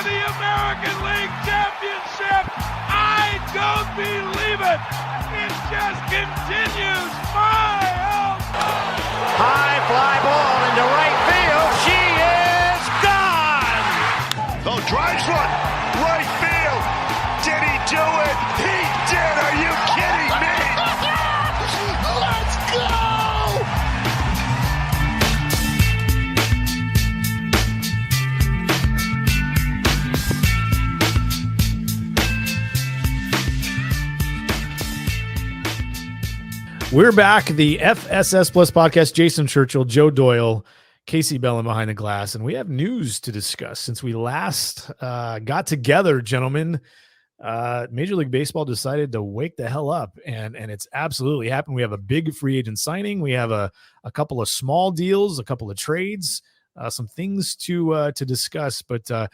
the American League Championship. I don't believe it. It just continues. My, oh my. High fly ball into right field. She is gone. Oh, drives one. Right field. Did he do it? He did. Are you kidding me? Let's go. We're back, the FSS Plus podcast. Jason Churchill, Joe Doyle, Casey Bellin behind the glass, and we have news to discuss. Since we last got together, gentlemen, Major League Baseball decided to wake the hell up, and it's absolutely happened. We have a big free agent signing. We have a couple of small deals, a couple of trades, some things to discuss. But I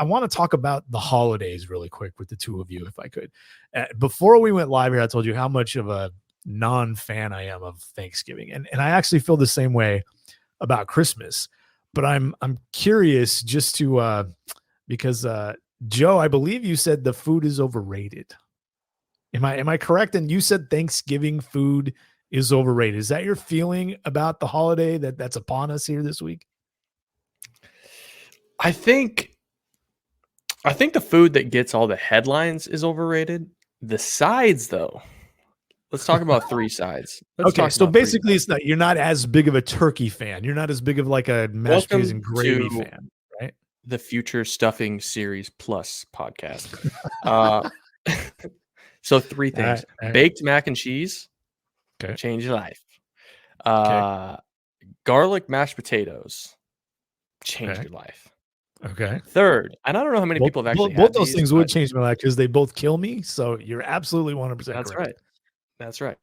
want to talk about the holidays really quick with the two of you, if I could. Before we went live here, I told you how much of a non-fan I am of Thanksgiving, and I actually feel the same way about Christmas. But I'm curious just to because Joe, I believe you said the food is overrated. Am I correct? And you said Thanksgiving food is overrated. Is that your feeling about the holiday that's upon us here this week? I think the food that gets all the headlines is overrated. The sides, though. Let's talk about three sides. Okay, so basically you're not as big of a turkey fan. You're not as big of like a mashed potatoes and gravy fan, right? The Future Stuffing Series Plus podcast. So three things. All right. Baked mac and cheese, okay, change your life. Okay. Garlic mashed potatoes, change your life. Okay. Third, and I don't know how many people have actually both had those these, things would change my life because they both kill me. So you're absolutely 100% That's correct. right. That's right.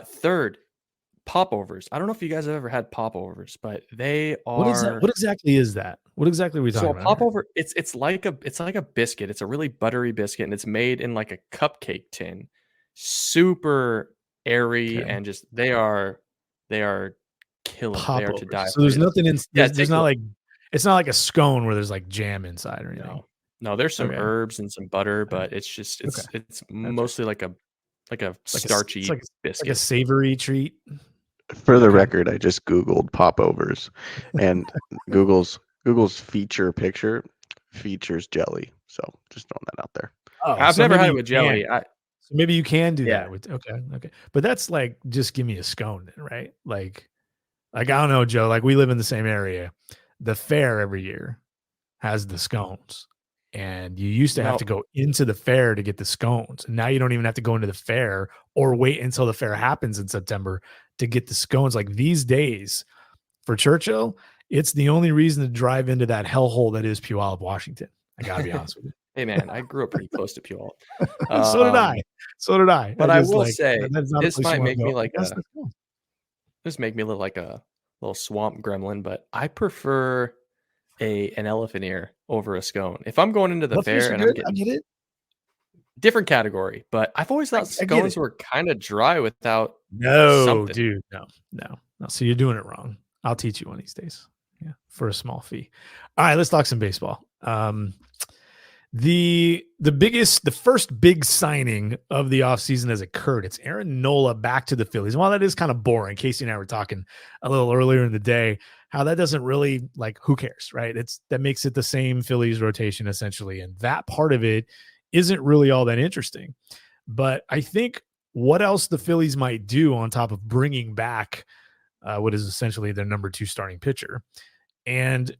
Third, popovers. I don't know if you guys have ever had popovers, but they are. What is that? What exactly is that? What exactly are we talking about? So a popover, it's like a biscuit. It's a really buttery biscuit, and it's made in like a cupcake tin. Super airy, and just they are killer. They are to die. So there's nothing in. There's not like, it's not like a scone where there's like jam inside or anything. No, there's some herbs and some butter, but it's just it's mostly like a starchy biscuit, like a savory treat. For the record, I just Googled popovers, and Google's feature picture features jelly. So just throwing that out there. Oh, I've never had it with jelly. So maybe you can do that with okay. But that's like, just give me a scone, right? Like I don't know, Joe. Like, we live in the same area. The fair every year has the scones. And you used to have to go into the fair to get the scones. And now you don't even have to go into the fair or wait until the fair happens in September to get the scones. Like, these days for Churchill, it's the only reason to drive into that hellhole that is Puyallup, Washington. I gotta be honest with you. Hey man, I grew up pretty close to Puyallup. So did I. But I will say, this might make me like this make me look like a little swamp gremlin, but I prefer an elephant ear over a scone. If I'm going into the fair and I'm getting, I get it. Different category, but I've always thought scones were kind of dry without something. Dude, no. So you're doing it wrong. I'll teach you one of these days. Yeah, for a small fee. All right, let's talk some baseball. The first big signing of the offseason has occurred. It's Aaron Nola back to the Phillies. While that is kind of boring, Casey and I were talking a little earlier in the day, how that doesn't really, like, who cares, right? That makes it the same Phillies rotation essentially. And that part of it isn't really all that interesting. But I think what else the Phillies might do on top of bringing back what is essentially their number 2 starting pitcher. And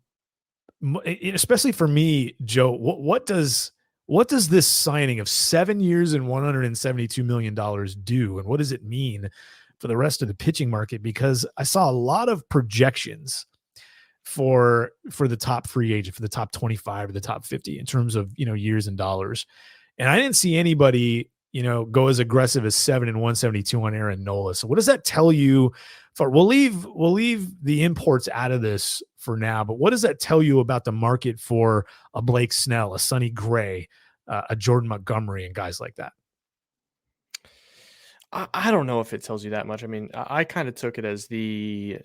especially for me, Joe, what does this signing of 7 years and $172 million do? And what does it mean for the rest of the pitching market? Because I saw a lot of projections for the top free agent, for the top 25 or the top 50 in terms of, years and dollars. And I didn't see anybody, go as aggressive as 7 and 172 on Aaron Nola. So what does that tell you? We'll leave the imports out of this for now, but what does that tell you about the market for a Blake Snell, a Sonny Gray, a Jordan Montgomery, and guys like that? I don't know if it tells you that much. I mean, I kind of took it as the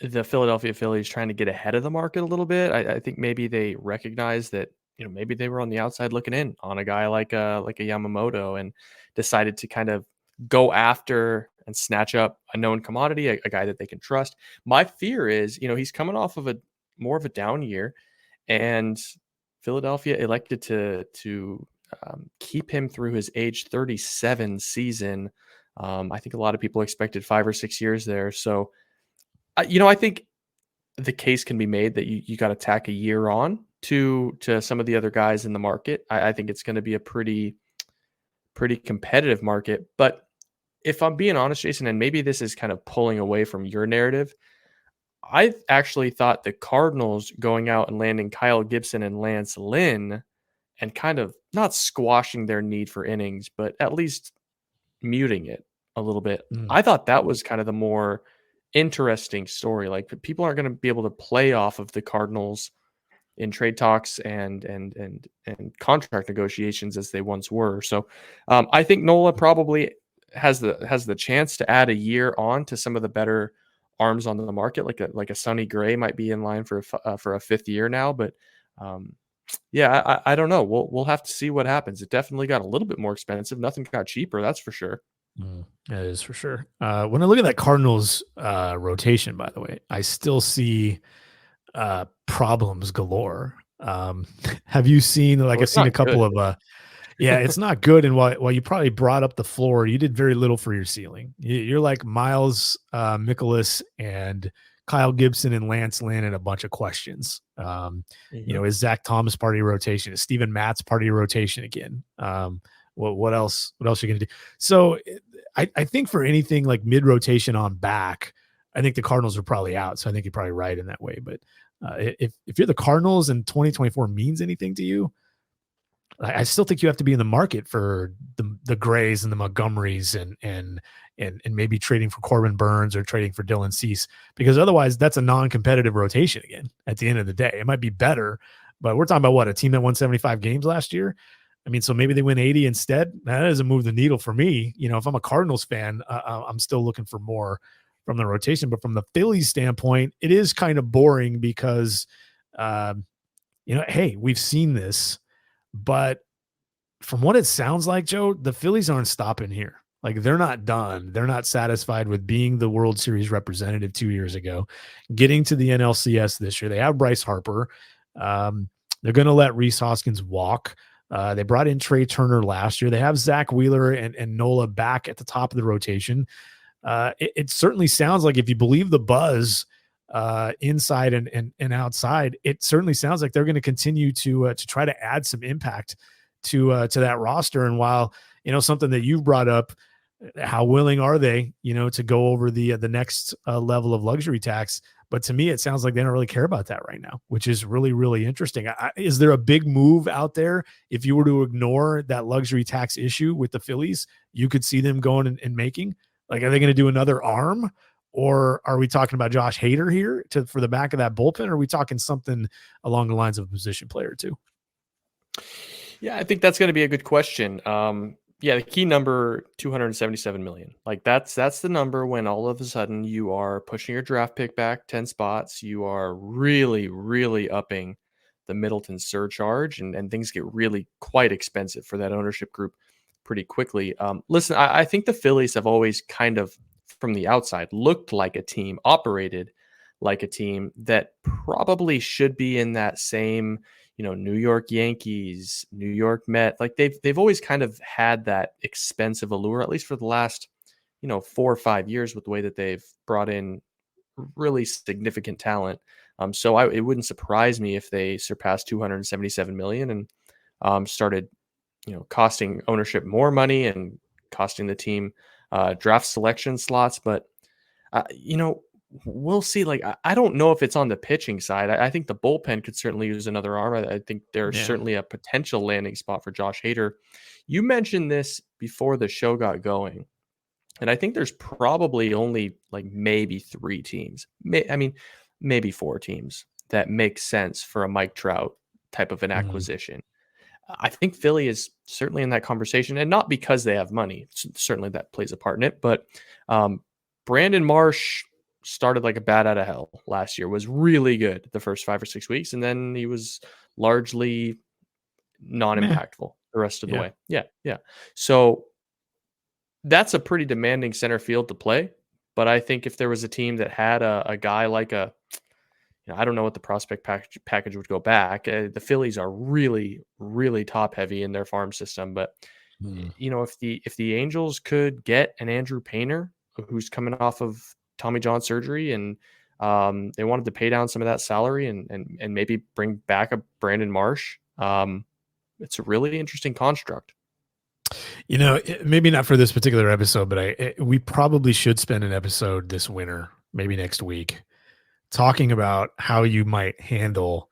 the Philadelphia Phillies trying to get ahead of the market a little bit. I think maybe they recognize that, maybe they were on the outside looking in on a guy like a Yamamoto and decided to kind of go after and snatch up a known commodity, a guy that they can trust. My fear is, he's coming off of more of a down year, and Philadelphia elected to keep him through his age 37 season. I think a lot of people expected 5 or 6 years there. So, I think the case can be made that you got to tack a year on to some of the other guys in the market. I think it's going to be a pretty competitive market. But if I'm being honest, Jason, and maybe this is kind of pulling away from your narrative, I actually thought the Cardinals going out and landing Kyle Gibson and Lance Lynn and kind of not squashing their need for innings, but at least muting it a little bit. I thought that was kind of the more interesting story. Like, people aren't going to be able to play off of the Cardinals in trade talks and contract negotiations as they once were. So I think Nola probably has the chance to add a year on to some of the better arms on the market, like a Sonny Gray might be in line for a fifth year now. But I don't know. We'll have to see what happens. It definitely got a little bit more expensive. Nothing got cheaper, that's for sure. That is for sure. When I look at that Cardinals rotation, by the way, I still see problems galore. Have you seen, like, I've seen a couple of yeah, it's not good. And while you probably brought up the floor, you did very little for your ceiling. You're like Miles Mikolas and Kyle Gibson and Lance Lynn and a bunch of questions. Is Zach Thomas part of your rotation? Is Steven Matz part of your rotation again? What else? What else are you going to do? So I think for anything like mid rotation on back, I think the Cardinals are probably out. So I think you're probably right in that way. But if you're the Cardinals and 2024 means anything to you, I still think you have to be in the market for the Grays and the Montgomerys and maybe trading for Corbin Burns or trading for Dylan Cease, because otherwise that's a non-competitive rotation again. At the end of the day, it might be better, but we're talking about a team that won 75 games last year. I mean, so maybe they win 80 instead. That doesn't move the needle for me. If I'm a Cardinals fan, I'm still looking for more from the rotation. But from the Phillies standpoint, it is kind of boring because, hey, we've seen this. But from what it sounds like, Joe, the Phillies aren't stopping here. Like, they're not done. They're not satisfied with being the World Series representative 2 years ago, getting to the NLCS this year. They have Bryce Harper. They're going to let Rhys Hoskins walk. They brought in Trey Turner last year. They have Zach Wheeler and Nola back at the top of the rotation. It certainly sounds like, if you believe the buzz inside and outside, it certainly sounds like they're going to continue to try to add some impact to that roster. And while, something that you've brought up, how willing are they, to go over the next level of luxury tax? But to me, it sounds like they don't really care about that right now, which is really, really interesting. Is there a big move out there? If you were to ignore that luxury tax issue with the Phillies, you could see them going and making, like, are they going to do another arm? Or are we talking about Josh Hader here for the back of that bullpen? Or are we talking something along the lines of a position player too? Yeah, I think that's going to be a good question. The key number, 277 million. Like, that's the number when all of a sudden you are pushing your draft pick back 10 spots. You are really, really upping the Middleton surcharge, and things get really quite expensive for that ownership group pretty quickly. Listen, I think the Phillies have always kind of, from the outside, looked like a team, operated like a team that probably should be in that same, New York Yankees, New York Met. Like, they've always kind of had that expensive allure, at least for the last, 4 or 5 years, with the way that they've brought in really significant talent. So it wouldn't surprise me if they surpassed 277 million and started, costing ownership more money and costing the team draft selection slots. But, we'll see. Like, I don't know if it's on the pitching side. I think the bullpen could certainly use another arm. I think there's certainly a potential landing spot for Josh Hader. You mentioned this before the show got going, and I think there's probably only like maybe 3 teams. Maybe 4 teams that make sense for a Mike Trout type of an acquisition. I think Philly is certainly in that conversation, and not because they have money. Certainly that plays a part in it, but Brandon Marsh started like a bat out of hell last year, was really good the first 5 or 6 weeks, and then he was largely non-impactful the rest of the way. Yeah. So that's a pretty demanding center field to play. But I think if there was a team that had a guy like I don't know what the prospect package would go back. The Phillies are really, really top heavy in their farm system. But if the Angels could get an Andrew Painter who's coming off of Tommy John surgery, and they wanted to pay down some of that salary and maybe bring back a Brandon Marsh, it's a really interesting construct. Maybe not for this particular episode, but we probably should spend an episode this winter, maybe next week, talking about how you might handle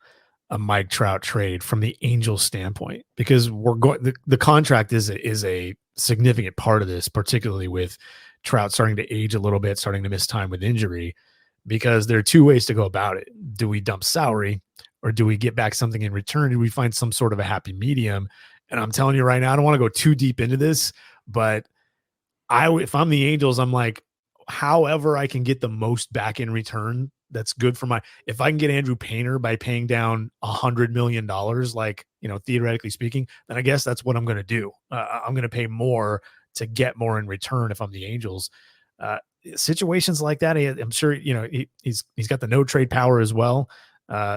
a Mike Trout trade from the Angels standpoint, because the contract is a significant part of this, particularly with Trout starting to age a little bit, starting to miss time with injury, because there are two ways to go about it. Do we dump salary, or do we get back something in return? Do we find some sort of a happy medium? And I'm telling you right now, I don't want to go too deep into this, but if I'm the Angels, I'm like, however I can get the most back in return, that's good for if I can get Andrew Painter by paying down $100 million, like, theoretically speaking, then I guess that's what I'm going to do. I'm going to pay more to get more in return if I'm the Angels. Situations like that, I'm sure, he's got the no trade power as well.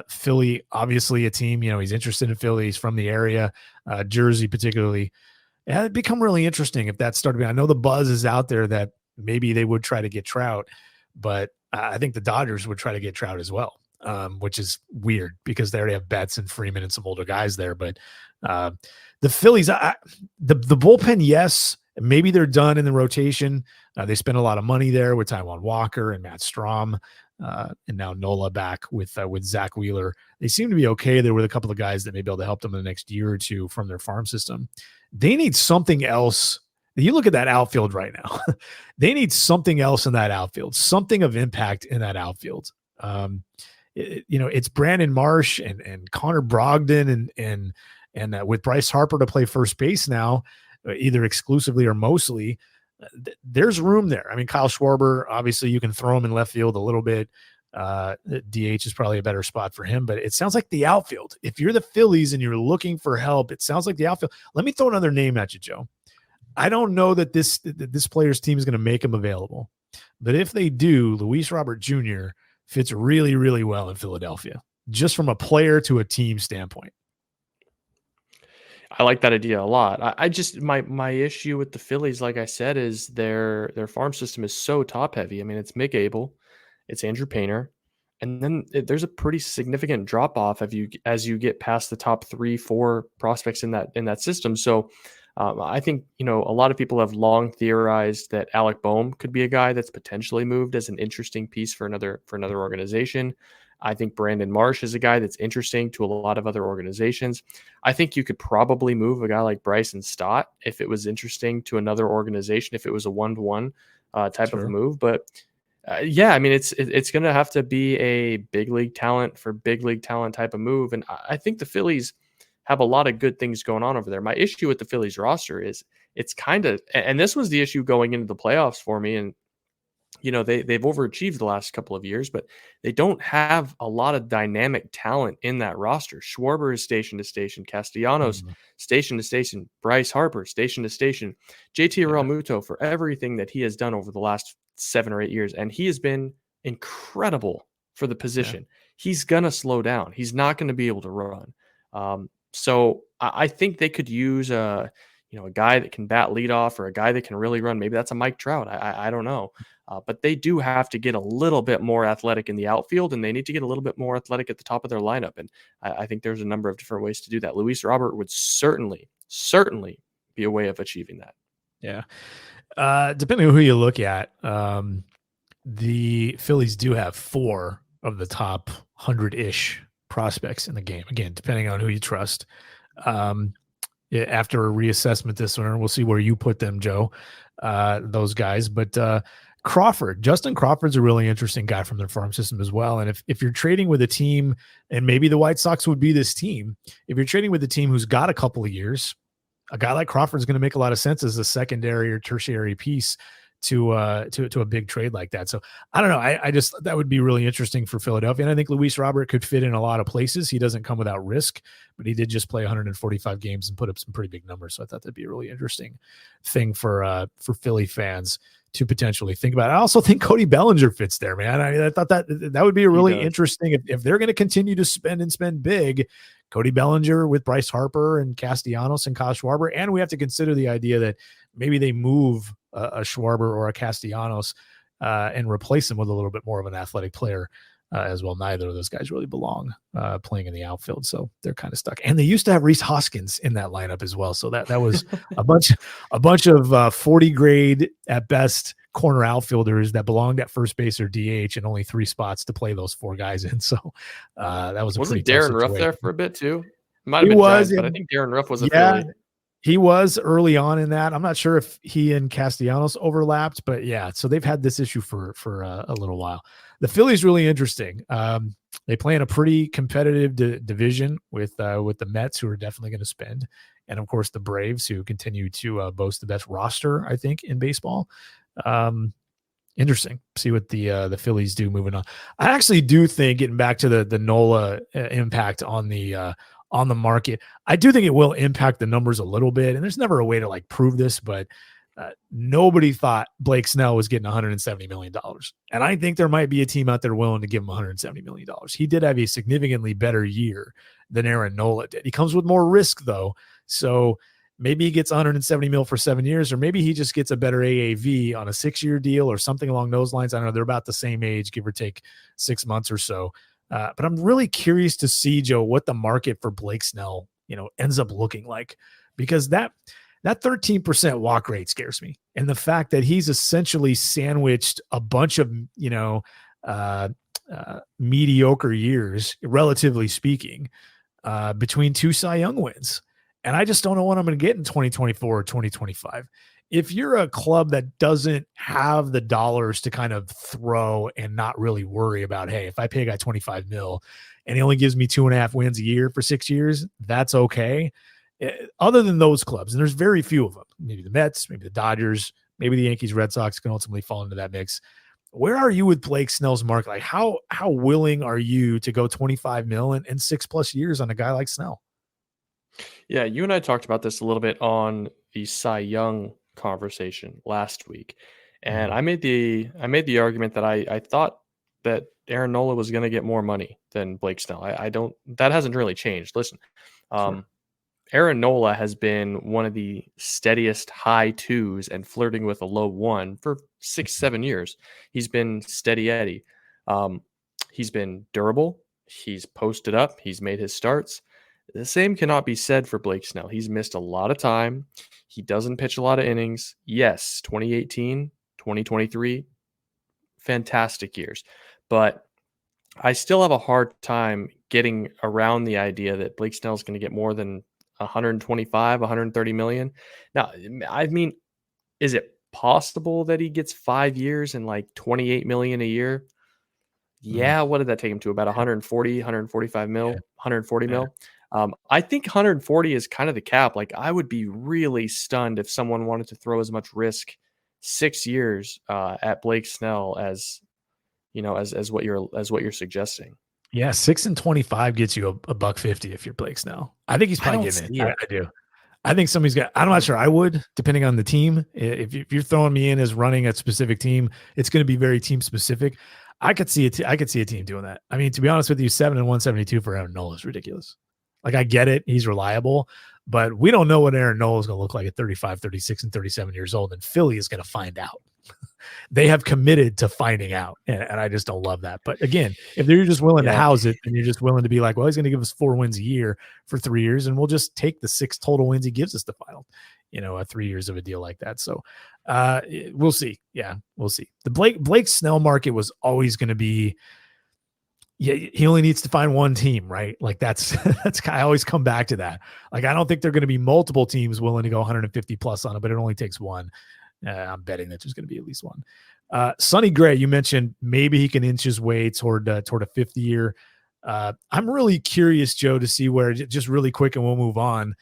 Philly, obviously a team, he's interested in Philly. He's from the area, Jersey particularly. It'd become really interesting if that started. I know the buzz is out there that maybe they would try to get Trout, but I think the Dodgers would try to get Trout as well, which is weird because they already have Betts and Freeman and some older guys there. But the Phillies, the bullpen, yes, maybe they're done in the rotation. They spent a lot of money there with Taijuan Walker and Matt Strahm. And now Nola back with Zach Wheeler. They seem to be okay there with a couple of guys that may be able to help them in the next year or two from their farm system. They need something else. You look at that outfield right now. They need something else in that outfield, something of impact in that outfield. It's Brandon Marsh and Connor Brogdon and with Bryce Harper to play first base now, either exclusively or mostly. There's room there. I mean, Kyle Schwarber, obviously you can throw him in left field a little bit. DH is probably a better spot for him, but it sounds like the outfield. If you're the Phillies and you're looking for help, it sounds like the outfield. Let me throw another name at you, Joe. I don't know that this player's team is going to make him available, but if they do, Luis Robert Jr. fits really, really well in Philadelphia, just from a player to a team standpoint. I like that idea a lot. I just my issue with the Phillies, like I said, is their farm system is so top heavy. I mean, it's Mick Abel, it's Andrew Painter, and then there's a pretty significant drop off as you get past the top 3-4 prospects in that system. So I think a lot of people have long theorized that Alec Boehm could be a guy that's potentially moved as an interesting piece for another organization. I think Brandon Marsh is a guy that's interesting to a lot of other organizations. I think you could probably move a guy like Bryson Stott if it was interesting to another organization, if it was a 1-to-1 type of a move. But I mean, it's going to have to be a big league talent for big league talent type of move. And I think the Phillies have a lot of good things going on over there. My issue with the Phillies roster is it's kind of, and this was the issue going into the playoffs for me. And they've overachieved the last couple of years, but they don't have a lot of dynamic talent in that roster. Schwarber is station to station, Castellanos station to station, Bryce Harper station to station, JT Realmuto for everything that he has done over the last 7 or 8 years, and he has been incredible for the position. He's gonna slow down. He's not going to be able to run. So I think they could use a guy that can bat leadoff or a guy that can really run. Maybe that's a Mike Trout. I don't know. But they do have to get a little bit more athletic in the outfield, and they need to get a little bit more athletic at the top of their lineup. And I think there's a number of different ways to do that. Luis Robert would certainly be a way of achieving that. Yeah. Depending on who you look at, the Phillies do have 4 of the top 100-ish prospects in the game. Again, depending on who you trust. After a reassessment this winter, we'll see where you put them, Joe, those guys. But Justin Crawford's a really interesting guy from their farm system as well. And if you're trading with a team, and maybe the White Sox would be this team, if you're trading with a team who's got a couple of years, a guy like Crawford is going to make a lot of sense as a secondary or tertiary piece to a big trade like that. So I don't know. I just, that would be really interesting for Philadelphia. And I think Luis Robert could fit in a lot of places. He doesn't come without risk, but he did just play 145 games and put up some pretty big numbers. So I thought that'd be a really interesting thing for Philly fans to potentially think about. I also think Cody Bellinger fits there, man. I thought that would be a really interesting, if they're going to continue to spend big, Cody Bellinger with Bryce Harper and Castellanos and Kyle Schwarber. And we have to consider the idea that maybe they move a Schwarber or a Castellanos and replace him with a little bit more of an athletic player as well. Neither of those guys really belong playing in the outfield, so they're kind of stuck. And they used to have Rhys Hoskins in that lineup as well, so that was a bunch of 40 grade at best corner outfielders that belonged at first base or DH, and only 3 spots to play those 4 guys in. So that was a Wasn't pretty tough Darren Ruff situation. there for a bit too? Might have been Giants, but I think Darren Ruff was a Philly. He was early on in that. I'm not sure if he and Castellanos overlapped, but yeah, so they've had this issue for a little while. The Phillies really interesting. They play in a pretty competitive division with the Mets, who are definitely going to spend, and of course the Braves, who continue to boast the best roster, I think, in baseball. Interesting. See what the Phillies do moving on. I actually do think, getting back to the Nola impact on the market, I do think it will impact the numbers a little bit. And there's never a way to like prove this, but nobody thought Blake Snell was getting $170 million. And I think there might be a team out there willing to give him $170 million. He did have a significantly better year than Aaron Nola did. He comes with more risk though. So maybe he gets $170 million for 7 years, or maybe he just gets a better AAV on a 6-year deal or something along those lines. I don't know. They're about the same age, give or take 6 months or so. But I'm really curious to see, Joe, what the market for Blake Snell, ends up looking like, because that 13% walk rate scares me. And the fact that he's essentially sandwiched a bunch of, mediocre years, relatively speaking, between 2 Cy Young wins. And I just don't know what I'm going to get in 2024 or 2025. If you're a club that doesn't have the dollars to kind of throw and not really worry about, hey, if I pay a guy $25 million and he only gives me 2.5 wins a year for 6 years, that's okay. Other than those clubs, and there's very few of them, maybe the Mets, maybe the Dodgers, maybe the Yankees, Red Sox can ultimately fall into that mix. Where are you with Blake Snell's market? Like how willing are you to go $25 million and 6+ years on a guy like Snell? Yeah, you and I talked about this a little bit on the Cy Young conversation last week, and I made the argument that I thought that Aaron Nola was going to get more money than Blake Snell. That hasn't really changed. Listen, Sure. Aaron Nola has been one of the steadiest high 2s and flirting with a low 1 for 6-7 years. He's been steady Eddie. He's been durable. He's posted up. He's made his starts. The same cannot be said for Blake Snell. He's missed a lot of time. He doesn't pitch a lot of innings. Yes, 2018, 2023, fantastic years. But I still have a hard time getting around the idea that Blake Snell is going to get more than 125, 130 million. Now, I mean, is it possible that he gets 5 years and like 28 million a year? Yeah. What did that take him to? About 140, 145 mil, 140 mil. I think 140 is kind of the cap. Like, I would be really stunned if someone wanted to throw as much risk 6 years at Blake Snell as what you're suggesting. Yeah, 6 and 25 gets you a $150 if you're Blake Snell. I think he's probably getting it. I do. I think somebody's got. I'm not sure. I would, depending on the team. If you're throwing me in as running a specific team, it's going to be very team specific. I could see a team doing that. I mean, to be honest with you, 7 and 172 for Aaron Nola is ridiculous. Like, I get it. He's reliable, but we don't know what Aaron Nola is going to look like at 35, 36, and 37 years old, and Philly is going to find out. They have committed to finding out, and I just don't love that. But again, if they're just willing to house it, and you're just willing to be like, well, he's going to give us 4 wins a year for 3 years, and we'll just take the 6 total wins he gives us the final, 3 years of a deal like that. So we'll see. Yeah, we'll see. The Blake Snell market was always going to be, he only needs to find one team, right? Like that's I always come back to that. Like, I don't think there are going to be multiple teams willing to go 150 plus on it, but it only takes one. I'm betting that there's going to be at least one. Sonny Gray, you mentioned maybe he can inch his way toward a 5th year. I'm really curious, Joe, to see where, just really quick, and we'll move on.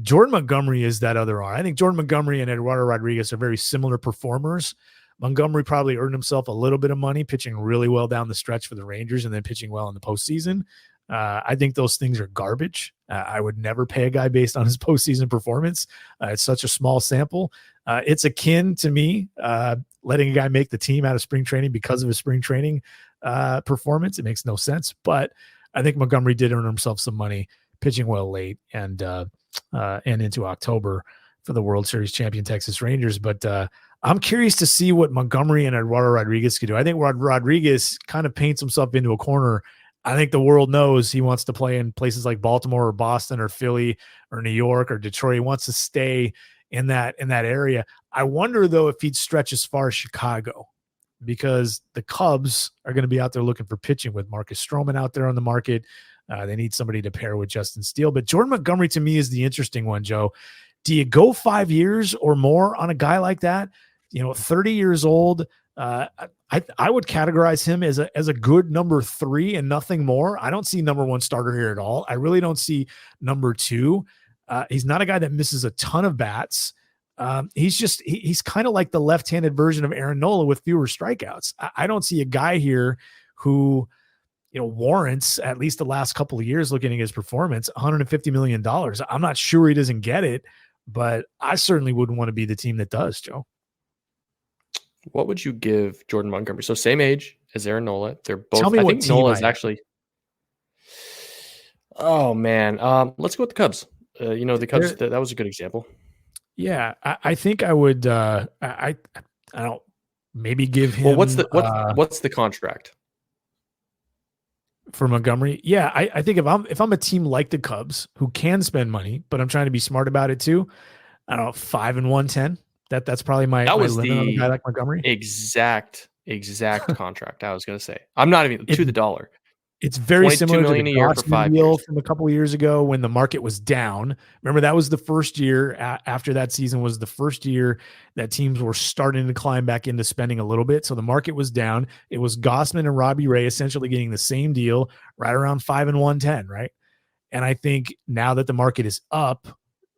Jordan Montgomery is that other arm. I think Jordan Montgomery and Eduardo Rodriguez are very similar performers. Montgomery probably earned himself a little bit of money pitching really well down the stretch for the Rangers and then pitching well in the postseason. I think those things are garbage. I would never pay a guy based on his postseason performance. It's such a small sample. It's akin to me letting a guy make the team out of spring training because of his spring training performance. It makes no sense. But I think Montgomery did earn himself some money pitching well late and into October for the World Series champion Texas Rangers. But I'm curious to see what Montgomery and Eduardo Rodriguez could do. I think Rodriguez kind of paints himself into a corner. I think the world knows he wants to play in places like Baltimore or Boston or Philly or New York or Detroit. He wants to stay in that area. I wonder, though, if he'd stretch as far as Chicago, because the Cubs are going to be out there looking for pitching with Marcus Stroman out there on the market. They need somebody to pair with Justin Steele. But Jordan Montgomery, to me, is the interesting one, Joe. Do you go 5 years or more on a guy like that? 30 years old. I would categorize him as a good number 3 and nothing more. I don't see number 1 starter here at all. I really don't see number 2. He's not a guy that misses a ton of bats. He's kind of like the left-handed version of Aaron Nola with fewer strikeouts. I don't see a guy here who, warrants, at least the last couple of years looking at his performance, $150 million. I'm not sure he doesn't get it, but I certainly wouldn't want to be the team that does, Joe. What would you give Jordan Montgomery? So same age as Aaron Nola. They're both. Tell me I what think team Nola is actually. Oh man, let's go with the Cubs. The Cubs. That was a good example. Yeah, I think I would. I don't maybe give him. Well, what's the contract for Montgomery? Yeah, I think if I'm a team like the Cubs who can spend money, but I'm trying to be smart about it too. I don't know, 5 and 110. That's probably my limit on a guy like Montgomery. Exact contract. I was going to say. I'm not even to the dollar. It's very similar to the Gausman deal from a couple of years ago when the market was down. Remember, that was the first year after that season was the first year that teams were starting to climb back into spending a little bit. So the market was down. It was Gausman and Robbie Ray essentially getting the same deal right around 5 and 110, right? And I think now that the market is up,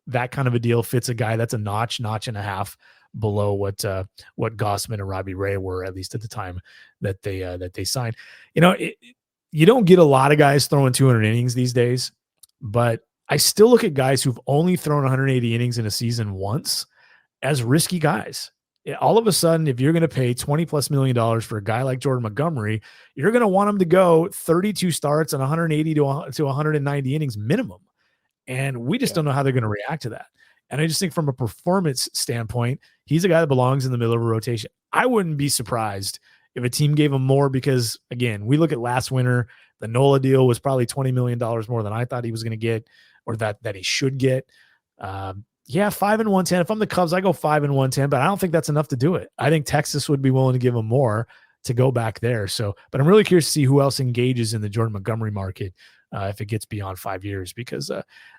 that kind of a deal fits a guy that's a notch and a half below what Gausman and Robbie Ray were, at least at the time that they signed. You don't get a lot of guys throwing 200 innings these days, but I still look at guys who've only thrown 180 innings in a season once as risky guys. All of a sudden, if you're going to pay $20+ million for a guy like Jordan Montgomery, you're going to want him to go 32 starts and 180 to 190 innings minimum. And we just don't know how they're going to react to that. And I just think from a performance standpoint, he's a guy that belongs in the middle of a rotation. I wouldn't be surprised if a team gave him more because, again, we look at last winter, the Nola deal was probably $20 million more than I thought he was going to get or that he should get. 5 and 110. If I'm the Cubs, I go 5 and 110, but I don't think that's enough to do it. I think Texas would be willing to give him more to go back there. So, but I'm really curious to see who else engages in the Jordan Montgomery market if it gets beyond 5 years, because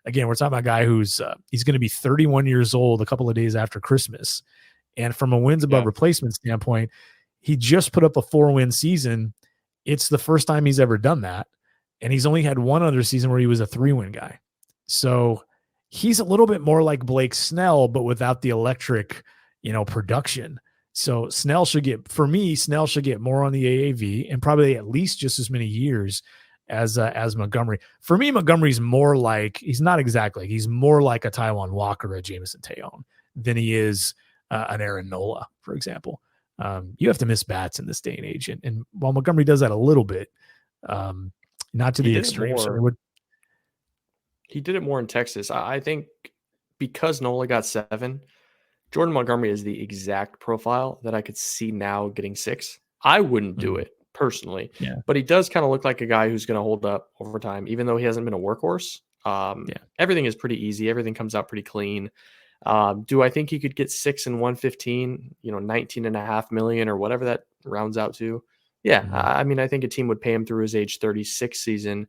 again, we're talking about a guy who's he's going to be 31 years old a couple of days after Christmas. And from a wins above replacement standpoint, he just put up a 4-win season. It's the first time he's ever done that. And he's only had one other season where he was a 3-win guy. So he's a little bit more like Blake Snell, but without the electric, production. So Snell should get more on the AAV and probably at least just as many years as Montgomery. For me, Montgomery's more like, he's more like a Taijuan Walker, a Jameson Taillon than he is an Aaron Nola, for example. You have to miss bats in this day and age. And while Montgomery does that a little bit, not to the extreme. He did it more in Texas. I think because Nola got 7, Jordan Montgomery is the exact profile that I could see now getting 6. I wouldn't do it personally, but he does kind of look like a guy who's going to hold up over time, even though he hasn't been a workhorse. Everything is pretty easy. Everything comes out pretty clean. Do I think he could get 6 and 115, $19.5 million or whatever that rounds out to? Yeah. I mean, I think a team would pay him through his age 36 season,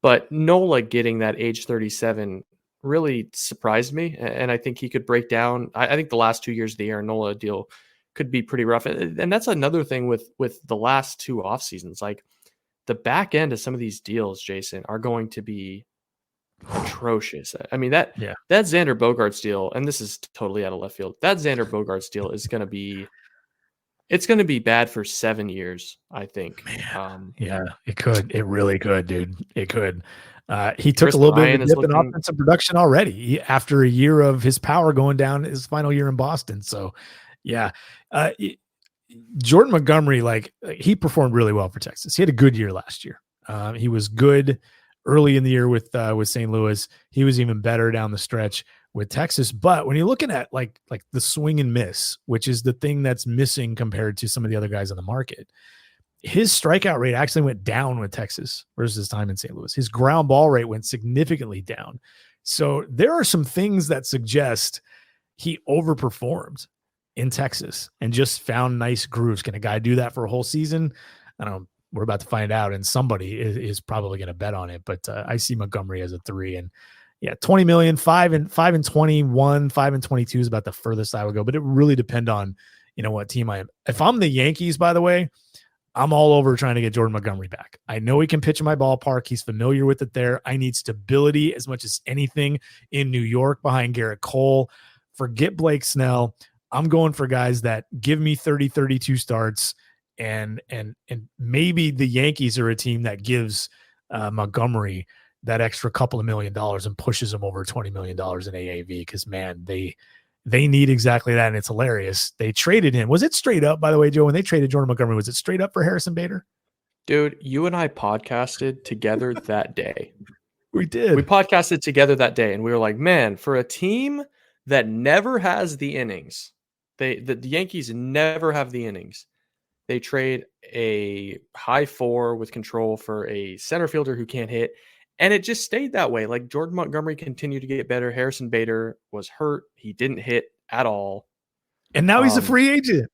but Nola getting that age 37 really surprised me. And I think he could break down. I think the last 2 years of the Aaron Nola deal could be pretty rough. And that's another thing with the last 2 off seasons, like the back end of some of these deals, Jason, are going to be atrocious. I mean, that Xander Bogaerts deal, and this is totally out of left field. That Xander Bogaerts deal is going to be bad for 7 years, I think. Yeah, it could. It really could, dude. It could. He took Chris a little bit Bryant of a dip in offensive production already after a year of his power going down his final year in Boston. So, yeah. Jordan Montgomery, he performed really well for Texas. He had a good year last year. He was good early in the year with St. Louis. He was even better down the stretch with Texas. But when you're looking at like the swing and miss, which is the thing that's missing compared to some of the other guys on the market, his strikeout rate actually went down with Texas versus his time in St. Louis. His ground ball rate went significantly down. So there are some things that suggest he overperformed in Texas and just found nice grooves. Can a guy do that for a whole season? I don't know. We're about to find out, and somebody is probably going to bet on it. But I see Montgomery as a 3, and 20 million, 5 and 21, 5 and 22 is about the furthest I would go. But it really depend on what team I am. If I'm the Yankees, by the way, I'm all over trying to get Jordan Montgomery back. I know he can pitch in my ballpark. He's familiar with it there. I need stability as much as anything in New York behind Garrett Cole. Forget Blake Snell. I'm going for guys that give me 30, 32 starts, and maybe the Yankees are a team that gives Montgomery that extra couple of $1 million and pushes him over $20 million in AAV because, man, they need exactly that, and it's hilarious. They traded him. Was it straight up, by the way, Joe, when they traded Jordan Montgomery, was it straight up for Harrison Bader? Dude, you and I podcasted together that day. We did. We podcasted together that day, and we were like, man, for a team that never has the innings, the Yankees never have the innings. They trade a high 4 with control for a center fielder who can't hit. And it just stayed that way. Like Jordan Montgomery continued to get better. Harrison Bader was hurt. He didn't hit at all. And now he's a free agent.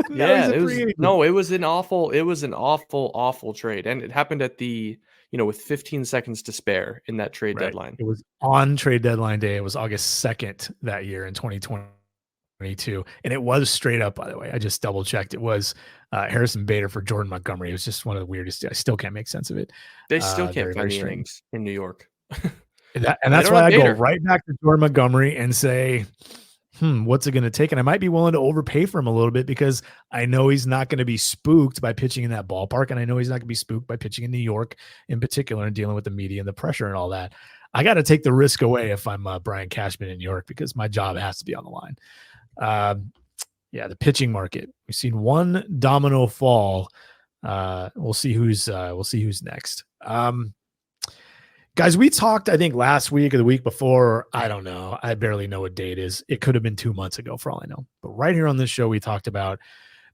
It was an awful trade. And it happened at with 15 seconds to spare in that trade deadline. It was on trade deadline day. It was August 2nd that year in 2022. And it was straight up, by the way. I just double checked. It was Harrison Bader for Jordan Montgomery. It was just one of the weirdest. I still can't make sense of it. They still can't find the innings in New York. and that's why I go right back to Jordan Montgomery and say, what's it going to take? And I might be willing to overpay for him a little bit because I know he's not going to be spooked by pitching in that ballpark. And I know he's not going to be spooked by pitching in New York in particular and dealing with the media and the pressure and all that. I got to take the risk away if I'm Brian Cashman in New York because my job has to be on the line. The pitching market. We've seen one domino fall. We'll see who's next. Guys, we talked, I think, last week or the week before. I don't know. I barely know what date is. It could have been 2 months ago for all I know. But right here on this show, we talked about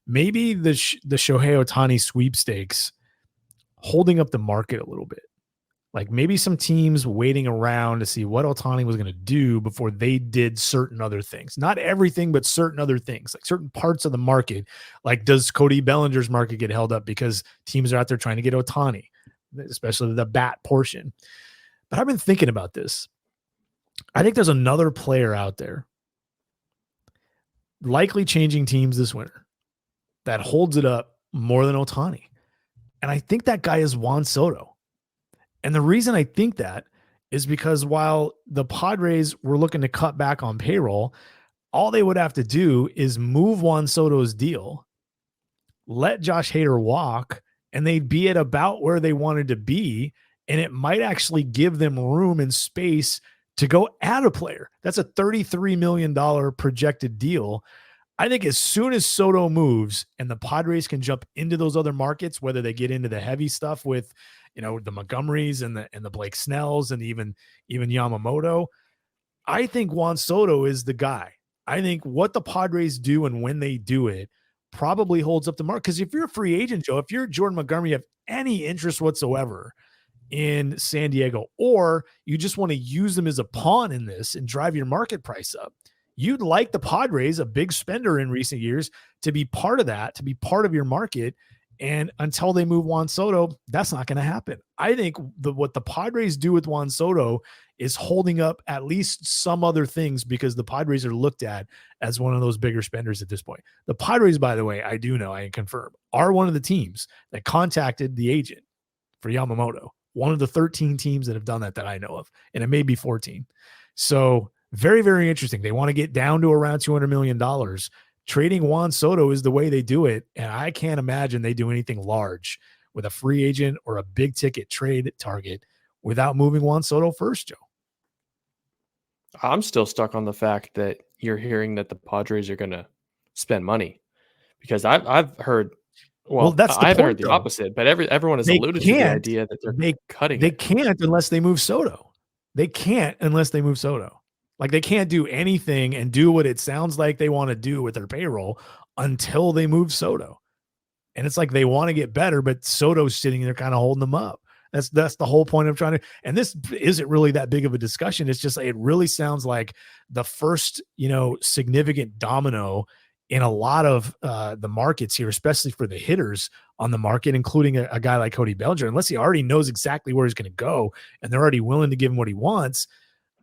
maybe the Shohei Ohtani sweepstakes holding up the market a little bit. Like maybe some teams waiting around to see what Ohtani was going to do before they did certain other things. Not everything, but certain other things, like certain parts of the market. Like does Cody Bellinger's market get held up because teams are out there trying to get Ohtani, especially the bat portion? But I've been thinking about this. I think there's another player out there likely changing teams this winter that holds it up more than Ohtani. And I think that guy is Juan Soto. And the reason I think that is because while the Padres were looking to cut back on payroll, all they would have to do is move Juan Soto's deal, let Josh Hader walk, and they'd be at about where they wanted to be. And it might actually give them room and space to go add a player. That's a $33 million projected deal. I think as soon as Soto moves and the Padres can jump into those other markets, whether they get into the heavy stuff with the Montgomerys and the Blake Snells and even Yamamoto, I think Juan Soto is the guy. I think what the Padres do and when they do it probably holds up the mark. Because if you're a free agent, Joe, if you're Jordan Montgomery, you have any interest whatsoever in San Diego, or you just want to use them as a pawn in this and drive your market price up, you'd like the Padres, a big spender in recent years, to be part of that, to be part of your market. And until they move Juan Soto, that's not going to happen. I think what the Padres do with Juan Soto is holding up at least some other things because the Padres are looked at as one of those bigger spenders at this point. The Padres, by the way, I do know, I can confirm, are one of the teams that contacted the agent for Yamamoto. one of the 13 teams that have done that I know of, and it may be 14. So very, very interesting. They want to get down to around $200 million. Trading Juan Soto is the way they do it, and I can't imagine they do anything large with a free agent or a big ticket trade target without moving Juan Soto first, Joe. I'm still stuck on the fact that you're hearing that the Padres are going to spend money, because I've heard, well that's the I haven't point, heard the though. opposite, but everyone has alluded to the idea that they're cutting They it. can't unless they move Soto. They can't unless they move Soto. Like, they can't do anything and do what it sounds like they want to do with their payroll until they move Soto. And it's like they want to get better, but Soto's sitting there kind of holding them up. That's the whole point of trying to, and this isn't really that big of a discussion. It's just, it really sounds like the first, significant domino in a lot of the markets here, especially for the hitters on the market, including a guy like Cody Bellinger, unless he already knows exactly where he's going to go and they're already willing to give him what he wants.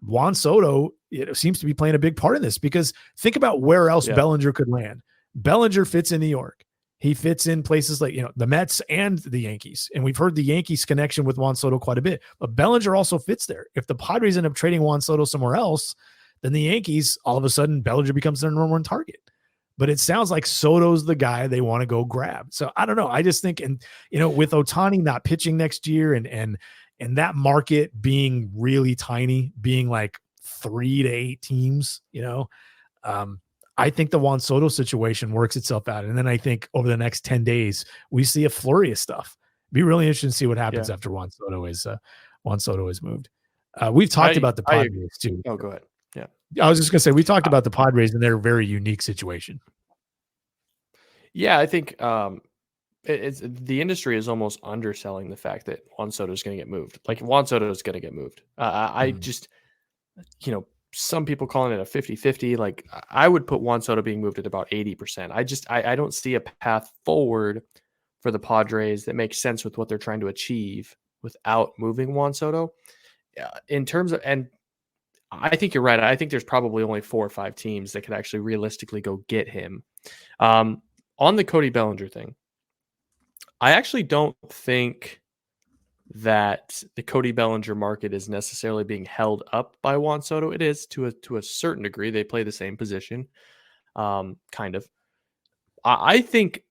Juan Soto, seems to be playing a big part in this, because think about where else Bellinger could land. Bellinger fits in New York. He fits in places like, the Mets and the Yankees. And we've heard the Yankees connection with Juan Soto quite a bit, but Bellinger also fits there. If the Padres end up trading Juan Soto somewhere else, then the Yankees, all of a sudden, Bellinger becomes their number one target. But it sounds like Soto's the guy they want to go grab. So I don't know. I just think, and, with Ohtani not pitching next year and that market being really tiny, being like 3 to 8 teams, I think the Juan Soto situation works itself out. And then I think over the next 10 days, we see a flurry of stuff. Be really interesting to see what happens after Juan Soto is moved. We've talked about the Padres too. Oh, go ahead. Yeah. I was just going to say, we talked about the Padres and their very unique situation. Yeah. I think it's the industry is almost underselling the fact that Juan Soto is going to get moved. Like, Juan Soto is going to get moved. I just, some people calling it a 50-50. Like, I would put Juan Soto being moved at about 80%. I don't see a path forward for the Padres that makes sense with what they're trying to achieve without moving Juan Soto. In terms of, and I think you're right. I think there's probably only 4 or 5 teams that could actually realistically go get him. On the Cody Bellinger thing, I actually don't think that the Cody Bellinger market is necessarily being held up by Juan Soto. It is to a certain degree. They play the same position, kind of. I think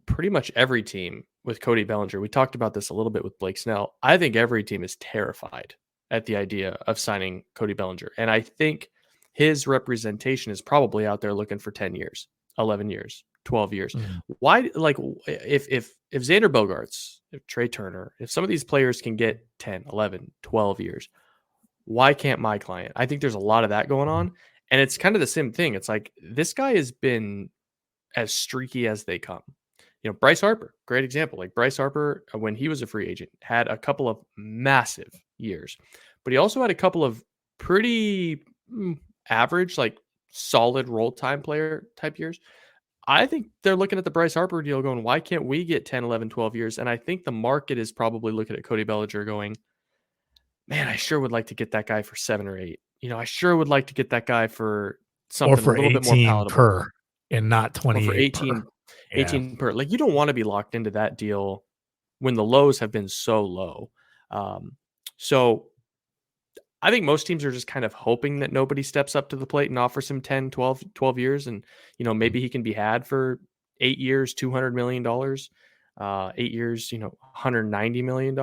pretty much every team with Cody Bellinger, we talked about this a little bit with Blake Snell. I think every team is terrified at the idea of signing Cody Bellinger. And I think his representation is probably out there looking for 10 years, 11 years, 12 years. Why, like, if Xander Bogaerts, if Trey Turner, if some of these players can get 10, 11, 12 years, why can't my client? I think there's a lot of that going on. And it's kind of the same thing. It's like, this guy has been as streaky as they come. Bryce Harper, great example. Like, Bryce Harper, when he was a free agent, had a couple of massive years, but he also had a couple of pretty average, like solid role time player type years. I think they're looking at the Bryce Harper deal going, why can't we get 10, 11, 12 years? And I think the market is probably looking at Cody Bellinger going, man, I sure would like to get that guy for 7 or 8. I sure would like to get that guy for something or for a little bit more palatable. Per and not 28 or for 18 per. 18 per. Like, you don't want to be locked into that deal when the lows have been so low. So I think most teams are just kind of hoping that nobody steps up to the plate and offers him 10, 12 years. And, maybe he can be had for 8 years, $200 million, 8 years, $190 million.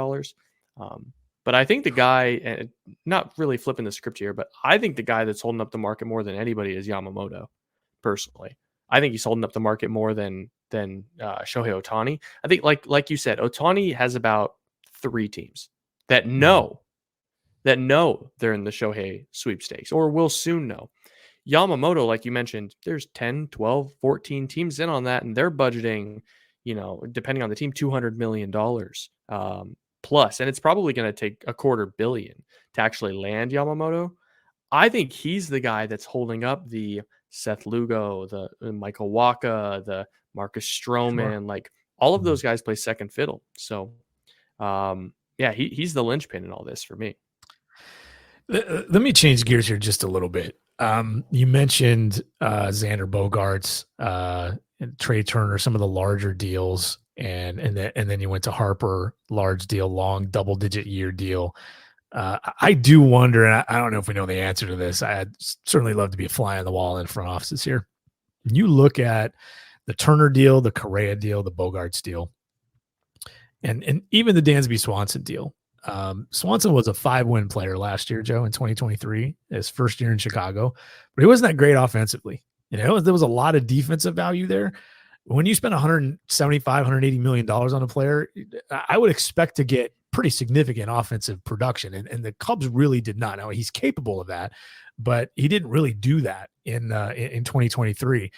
But I think the guy, not really flipping the script here, but I think the guy that's holding up the market more than anybody is Yamamoto, personally. I think he's holding up the market more than Shohei Ohtani. I think, like you said, Ohtani has about 3 teams that know they're in the Shohei sweepstakes or will soon know. Yamamoto, like you mentioned, there's 10, 12, 14 teams in on that, and they're budgeting, depending on the team, $200 million plus. And it's probably going to take $250 million to actually land Yamamoto. I think he's the guy that's holding up the Seth Lugo, the Michael Wacha, the Marcus Stroman, like all of those guys play second fiddle. So, he's the linchpin in all this for me. Let me change gears here just a little bit. You mentioned Xander Bogaerts, and Trey Turner, some of the larger deals. and then you went to Harper, large deal, long double-digit year deal. I do wonder, and I don't know if we know the answer to this. I'd certainly love to be a fly on the wall in front offices here. You look at the Turner deal, the Correa deal, the Bogarts deal, and even the Dansby Swanson deal. Swanson was a 5-win player last year, Joe, in 2023, his first year in Chicago, but he wasn't that great offensively. There was a lot of defensive value there. When you spend $175, $180 million on a player, I would expect to get pretty significant offensive production. And the Cubs really did not. Now, he's capable of that, but he didn't really do that in 2023.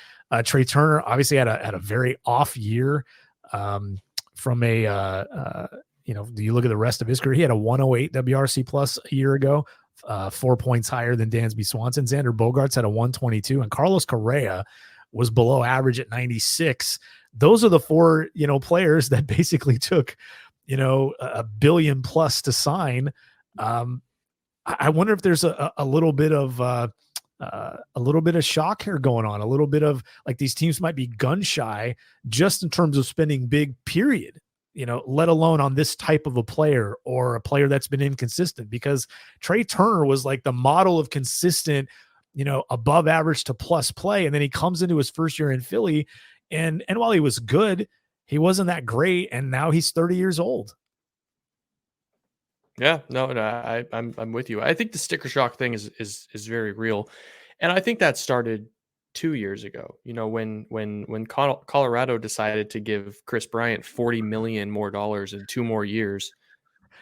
Trey Turner obviously had a very off year from a you look at the rest of his career, he had a 108 WRC plus a year ago, 4 points higher than Dansby Swanson. Xander Bogaerts had a 122, and Carlos Correa was below average at 96. Those are the four, players that basically took, $1 billion plus to sign. I wonder if there's a little bit of shock here going on, a little bit of like these teams might be gun shy just in terms of spending big, period, let alone on this type of a player or a player that's been inconsistent, because Trey Turner was like the model of consistent, above average to plus play. And then he comes into his first year in Philly, and while he was good, he wasn't that great. And now he's 30 years old. Yeah, no, I'm with you. I think the sticker shock thing is very real. And I think that started 2 years ago, when Colorado decided to give Chris Bryant $40 million more in 2 more years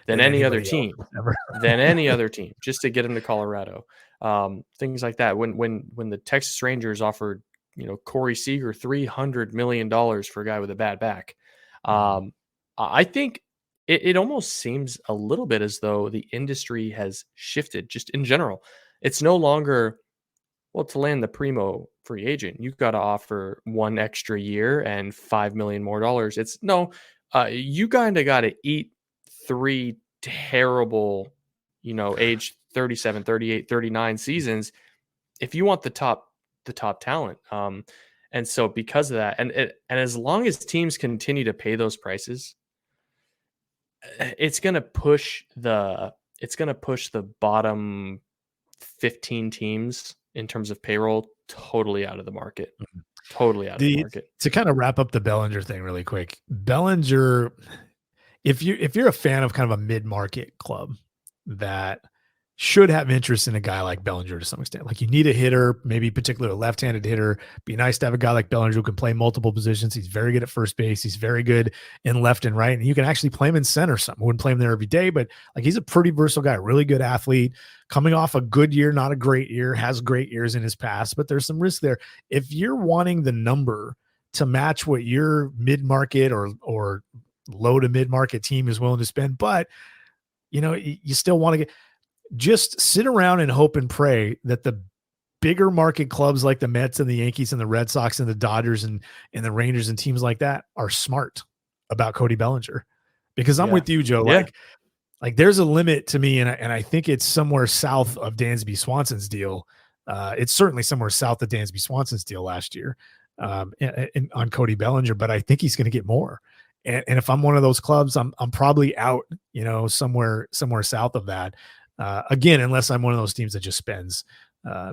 than any other team, just to get him to Colorado. Things like that. When the Texas Rangers offered, Corey Seager $300 million for a guy with a bad back. I think it almost seems a little bit as though the industry has shifted just in general. It's no longer, well, to land the primo free agent, you've got to offer 1 extra year and $5 million more. It's no, you kind of got to eat 3 terrible, age 37, 38, 39 seasons if you want the top talent. And so because of that, and as long as teams continue to pay those prices, it's going to push the bottom 15 teams in terms of payroll totally out of the market. Totally out of the market. To kind of wrap up the Bellinger thing really quick. Bellinger, if you're a fan of kind of a mid-market club that should have interest in a guy like Bellinger to some extent, like you need a hitter, maybe particularly a left-handed hitter. Be nice to have a guy like Bellinger who can play multiple positions. He's very good at first base. He's very good in left and right. And you can actually play him in center something. Wouldn't play him there every day, but like he's a pretty versatile guy, really good athlete, coming off a good year, not a great year, has great years in his past, but there's some risk there. If you're wanting the number to match what your mid-market or low to mid-market team is willing to spend, but you still want to just sit around and hope and pray that the bigger market clubs like the Mets and the Yankees and the Red Sox and the Dodgers and the Rangers and teams like that are smart about Cody Bellinger, because I'm with you, Joe. Yeah. Like there's a limit to me. And I think it's somewhere south of Dansby Swanson's deal. It's certainly somewhere south of Dansby Swanson's deal last year on Cody Bellinger, but I think he's going to get more. And if I'm one of those clubs, I'm probably out, somewhere south of that. Again, unless I'm one of those teams that just spends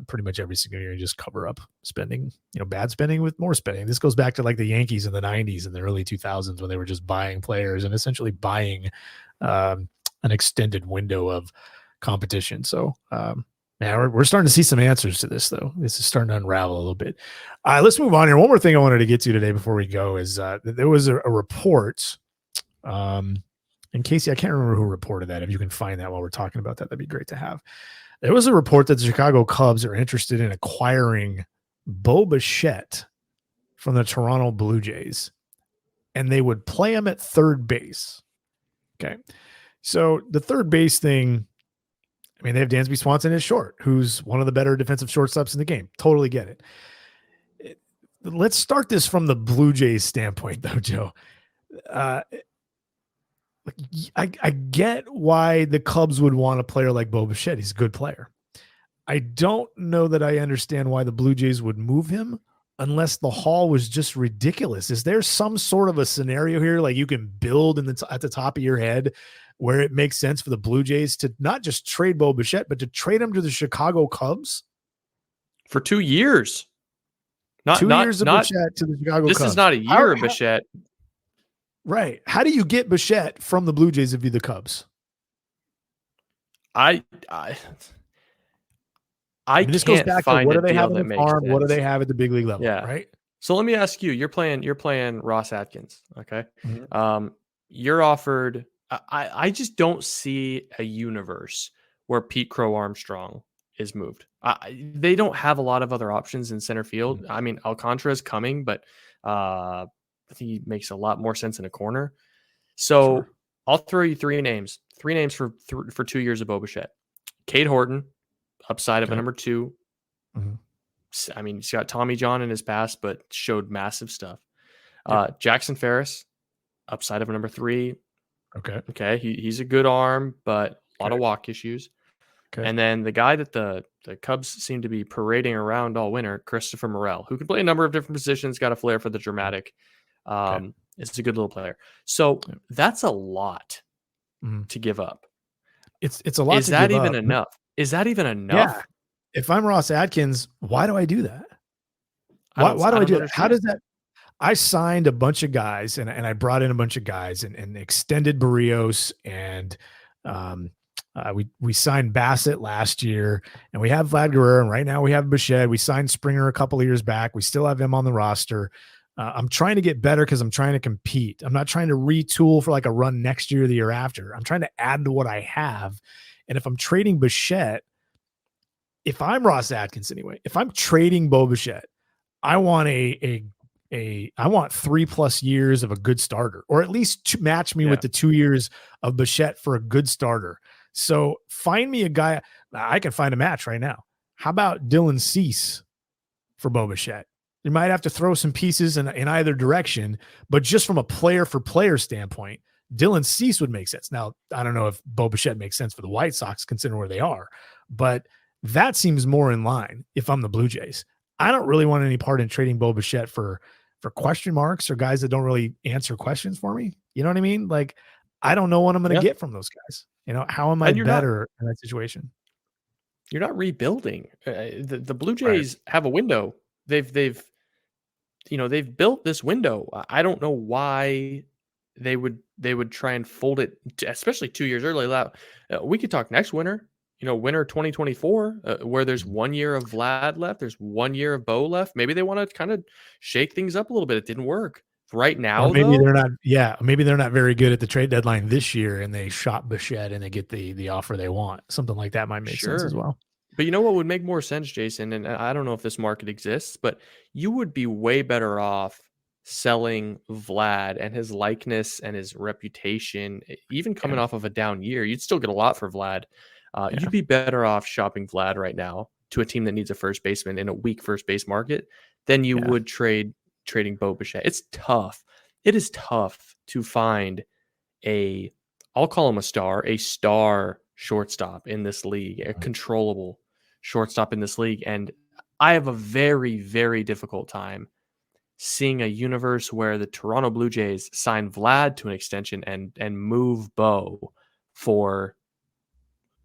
pretty much every single year and just cover up spending, bad spending with more spending. This goes back to like the Yankees in the 90s and the early 2000s when they were just buying players and essentially buying an extended window of competition. So, we're starting to see some answers to this, though. This is starting to unravel a little bit. Let's move on here. One more thing I wanted to get to today before we go is there was a report. And Casey, I can't remember who reported that. If you can find that while we're talking about that, that'd be great to have. There was a report that the Chicago Cubs are interested in acquiring Bo Bichette from the Toronto Blue Jays, and they would play him at third base. Okay. So the third base thing, I mean, they have Dansby Swanson as short, who's one of the better defensive shortstops in the game. Totally get it. Let's start this from the Blue Jays standpoint, though, Joe. I get why the Cubs would want a player like Bo Bichette. He's a good player. I don't know that I understand why the Blue Jays would move him unless the haul was just ridiculous. Is there some sort of a scenario here like you can build at the top of your head where it makes sense for the Blue Jays to not just trade Bo Bichette, but to trade him to the Chicago Cubs for 2 years? Not 2 years of Bichette to the Chicago Cubs. This is not a year of Bichette. Right. How do you get Bichette from the Blue Jays if you're the Cubs? I this goes back to what do they have in the farm? Sense. What do they have at the big league level? Yeah. Right. So let me ask you, you're playing Ross Atkins. Okay. Mm-hmm. You're offered, I just don't see a universe where Pete Crow Armstrong is moved. They don't have a lot of other options in center field. Mm-hmm. I mean, Alcantara is coming, but I think he makes a lot more sense in a corner. So sure. I'll throw you three names for 2 years of Bo Bichette. Cade Horton, upside of a number 2. Mm-hmm. I mean, he's got Tommy John in his past, but showed massive stuff. Jackson Ferris, upside of a number 3. Okay. He's a good arm, but a lot of walk issues. Okay. And then the guy that the Cubs seem to be parading around all winter, Christopher Morel, who can play a number of different positions, got a flair for the dramatic. It's a good little player. So that's a lot to give up. It's a lot. Is that even enough? Is that even enough? Yeah. If I'm Ross Atkins, why do I do that? Why do I do that? How does that? I signed a bunch of guys and I brought in a bunch of guys and extended Barrios and we signed Bassett last year and we have Vlad Guerrero and right now we have Bichette. We signed Springer a couple of years back. We still have him on the roster. I'm trying to get better because I'm trying to compete. I'm not trying to retool for like a run next year or the year after. I'm trying to add to what I have. And if I'm trading Bichette, if I'm Ross Atkins anyway, if I'm trading Bo Bichette, I want I want 3+ years of a good starter, or at least to match me with the 2 years of Bichette for a good starter. So find me a guy. I can find a match right now. How about Dylan Cease for Bo Bichette? You might have to throw some pieces in either direction, but just from a player for player standpoint, Dylan Cease would make sense. Now, I don't know if Bo Bichette makes sense for the White Sox considering where they are, but that seems more in line if I'm the Blue Jays. I don't really want any part in trading Bo Bichette for question marks or guys that don't really answer questions for me. You know what I mean? Like, I don't know what I'm going to get from those guys. You know, how am I better in that situation? You're not rebuilding. The Blue Jays have a window. They've built this window. I don't know why they would try and fold it, especially 2 years early. We could talk next winter. Winter 2024, where there's 1 year of Vlad left, there's 1 year of Bo left. Maybe they want to kind of shake things up a little bit. It didn't work right now. Maybe they're not. Yeah, maybe they're not very good at the trade deadline this year, and they shop Bichette and they get the offer they want. Something like that might make sense as well. But you know what would make more sense, Jason? And I don't know if this market exists, but you would be way better off selling Vlad and his likeness and his reputation, even coming off of a down year. You'd still get a lot for Vlad. You'd be better off shopping Vlad right now to a team that needs a first baseman in a weak first base market than you would trading Bo Bichette. It's tough. It is tough to find I'll call him a star shortstop in this league, a controllable shortstop in this league. And I have a very, very difficult time seeing a universe where the Toronto Blue Jays sign Vlad to an extension and move Bo for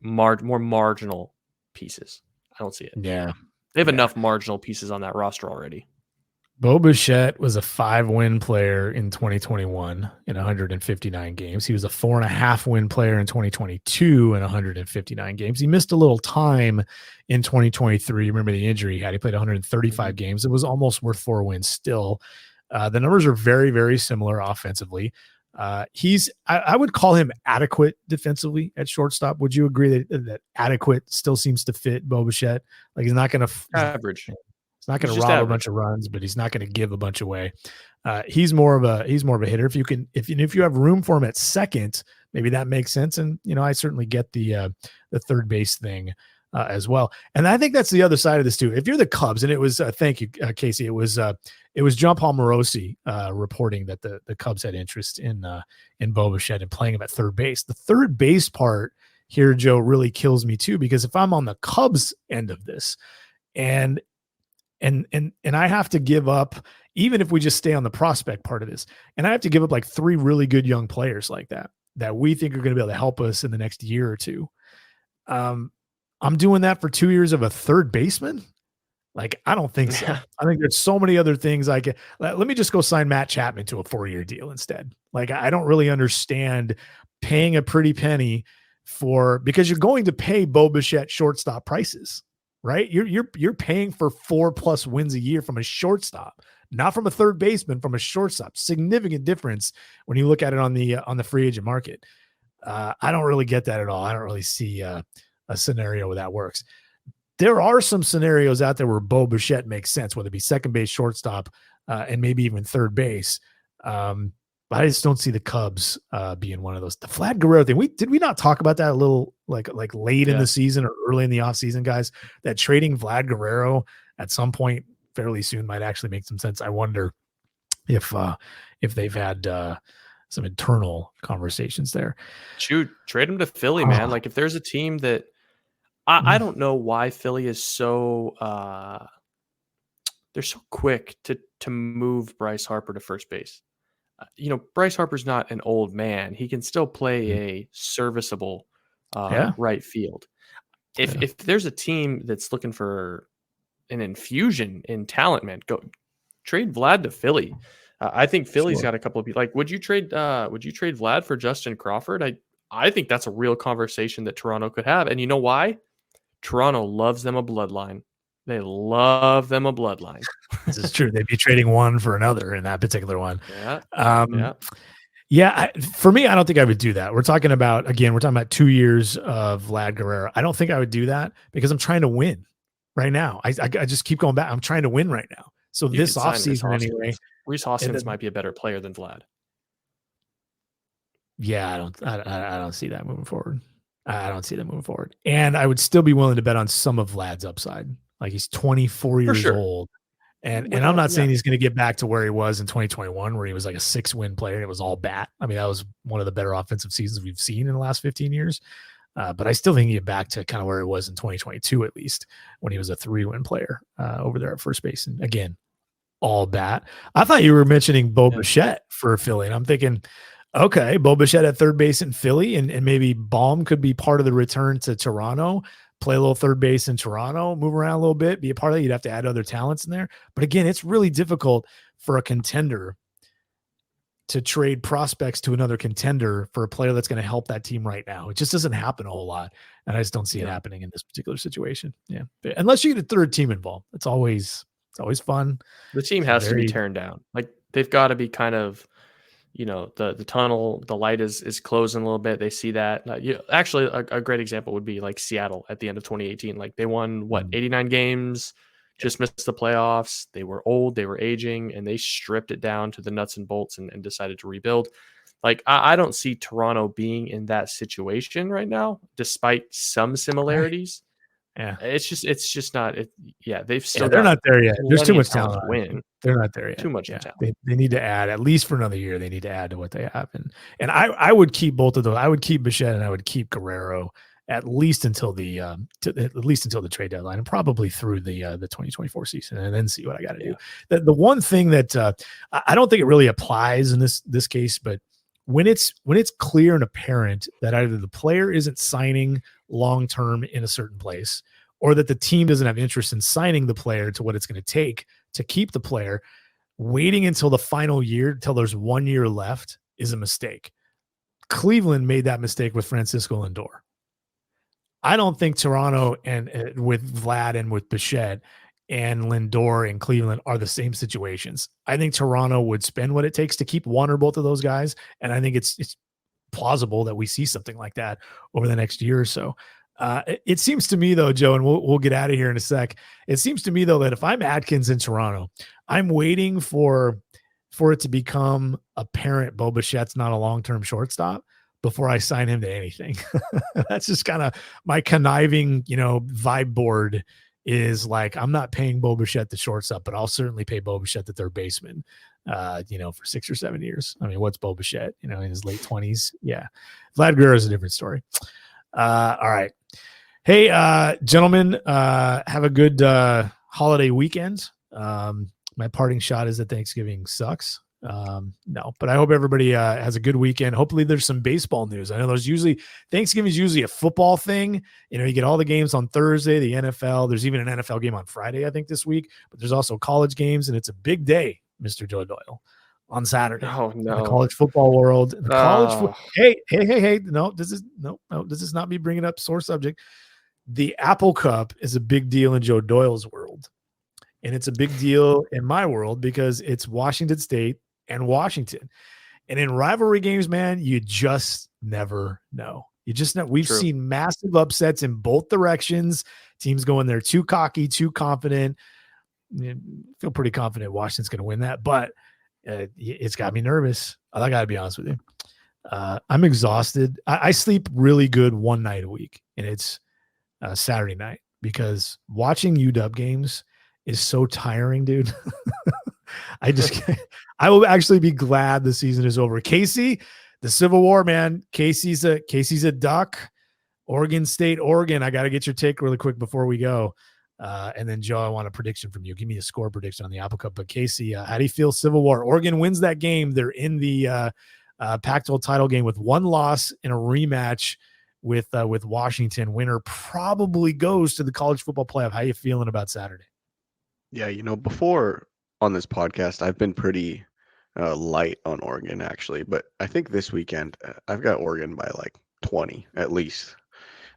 more marginal pieces. I don't see it. Yeah. They have enough marginal pieces on that roster already. Bo Bichette was a 5-win player in 2021 in 159 games. He was a 4.5-win player in 2022 in 159 games. He missed a little time in 2023. Remember the injury he had? He played 135 games. It was almost worth 4 wins still. The numbers are very, very similar offensively. I would call him adequate defensively at shortstop. Would you agree that adequate still seems to fit Bo Bichette? Like he's not going to average. He's not going to rob a bunch of runs, but he's not going to give a bunch away. He's more of a hitter. If you have room for him at second, maybe that makes sense. And I certainly get the third base thing as well. And I think that's the other side of this too. If you're the Cubs, and it was thank you, Casey. It was John Paul Morosi reporting that the Cubs had interest in Bo Bichette and playing him at third base. The third base part here, Joe, really kills me too, because if I'm on the Cubs end of this, and And I have to give up, even if we just stay on the prospect part of this, and I have to give up like 3 really good young players like that we think are going to be able to help us in the next year or two. I'm doing that for 2 years of a third baseman. Like, I don't think so. Yeah. I think there's so many other things I can. Let me just go sign Matt Chapman to a 4-year deal instead. Like, I don't really understand paying a pretty penny because you're going to pay Bo Bichette shortstop prices, right? You're paying for 4+ wins a year from a shortstop, not from a third baseman, from a shortstop. Significant difference when you look at it on the free agent market. I don't really get that at all. I don't really see a scenario where that works. There are some scenarios out there where Bo Bichette makes sense, whether it be second base, shortstop, and maybe even third base. But I just don't see the Cubs being one of those. The Vlad Guerrero thing. Did we not talk about that a little like late in the season or early in the offseason, guys? That trading Vlad Guerrero at some point fairly soon might actually make some sense. I wonder if they've had some internal conversations there. Shoot, trade him to Philly, man. Like, if there's a team that I don't know why Philly is so they're so quick to move Bryce Harper to first base. Bryce Harper's not an old man. He can still play a serviceable right field. If there's a team that's looking for an infusion in talent, man, go trade Vlad to Philly. I think Philly's got a couple of people. Like, would you trade Vlad for Justin Crawford? I think that's a real conversation that Toronto could have. And you know why? Toronto loves them a bloodline. They love them a bloodline. This is true. They'd be trading one for another in that particular one. Yeah. For me, I don't think I would do that. We're talking about 2 years of Vlad Guerrero. I don't think I would do that because I'm trying to win right now. I just keep going back. I'm trying to win right now. So this offseason anyway. Rhys Hoskins might be a better player than Vlad. Yeah, I don't see that moving forward. I don't see that moving forward. And I would still be willing to bet on some of Vlad's upside. Like, he's 24 years old. And I'm not saying he's going to get back to where he was in 2021, where he was like a 6-win player and it was all bat. I mean, that was one of the better offensive seasons we've seen in the last 15 years. But I still think he get back to kind of where he was in 2022, at least, when he was a 3-win player over there at first base. And again, all bat. I thought you were mentioning Bo Bichette for Philly. And I'm thinking, okay, Bo Bichette at third base in Philly, and maybe Baum could be part of the return to Toronto, play a little third base in Toronto, move around a little bit, be a part of it. You'd have to add other talents in there. But again, it's really difficult for a contender to trade prospects to another contender for a player that's going to help that team right now. It just doesn't happen a whole lot. And I just don't see it happening in this particular situation. Yeah. Unless you get a third team involved. It's always fun. The team has to be turned down. Like, they've got to be kind of, the tunnel, the light is closing a little bit. They see that. Actually, a great example would be like Seattle at the end of 2018. Like, they won 89 games, just missed the playoffs. They were old, they were aging, and they stripped it down to the nuts and bolts and decided to rebuild. Like, I don't see Toronto being in that situation right now, despite some similarities. Yeah, it's just not. They've still. They're not there yet. There's too much talent to win. They're not there yet. Too much talent. They need to add, at least for another year. They need to add to what they have, and I would keep both of those. I would keep Bichette and I would keep Guerrero at least until the trade deadline, and probably through the 2024 season, and then see what I got to do. The one thing that I don't think it really applies in this case, but when it's clear and apparent that either the player isn't signing long-term in a certain place, or that the team doesn't have interest in signing the player to what it's going to take to keep the player, waiting until the final year, until there's 1 year left, is a mistake. Cleveland made that mistake with Francisco Lindor. I don't think Toronto and with Vlad and with Bichette and Lindor and Cleveland are the same situations. I think Toronto would spend what it takes to keep one or both of those guys, and I think it's plausible that we see something like that over the next year or so. It seems to me, though, Joe, and we'll get out of here in a sec. It seems to me, though, that if I'm Atkins in Toronto, I'm waiting for it to become apparent Bo Bichette's not a long-term shortstop before I sign him to anything. That's just kind of my conniving, vibe board is like, I'm not paying Bo Bichette the shortstop, but I'll certainly pay Bo Bichette the third baseman, for 6 or 7 years. I mean, what's Bo Bichette, in his late 20s? Yeah. Vlad Guerrero is a different story. All right. Hey, gentlemen, have a good holiday weekend. My parting shot is that Thanksgiving sucks. No, but I hope everybody has a good weekend. Hopefully there's some baseball news. I know Thanksgiving is usually a football thing. You get all the games on Thursday, the NFL. There's even an NFL game on Friday, I think, this week, but there's also college games, and it's a big day, Mr. Joe Doyle, on Saturday. Oh no, in the college football world. Hey. No, this is not me bringing up sore subject. The Apple Cup is a big deal in Joe Doyle's world. And it's a big deal in my world because it's Washington State and Washington. And in rivalry games, man, you just never know. You just know. We've seen massive upsets in both directions. Teams going there too cocky, too confident. I feel pretty confident Washington's going to win that, but it's got me nervous. I got to be honest with you. I'm exhausted. I sleep really good one night a week, and it's Saturday night, because watching UW games is so tiring, dude. I will actually be glad the season is over. Casey, the Civil War, man. Casey's a duck. Oregon State, Oregon. I got to get your take really quick before we go. And then Joe, I want a prediction from you. Give me a score prediction on the Apple Cup. But Casey, how do you feel Civil War? Oregon wins that game. They're in the Pac-12 title game with one loss in a rematch with Washington. Winner probably goes to the college football playoff. How you feeling about Saturday? Yeah, before on this podcast, I've been pretty light on Oregon, actually. But I think this weekend, I've got Oregon by like 20 at least.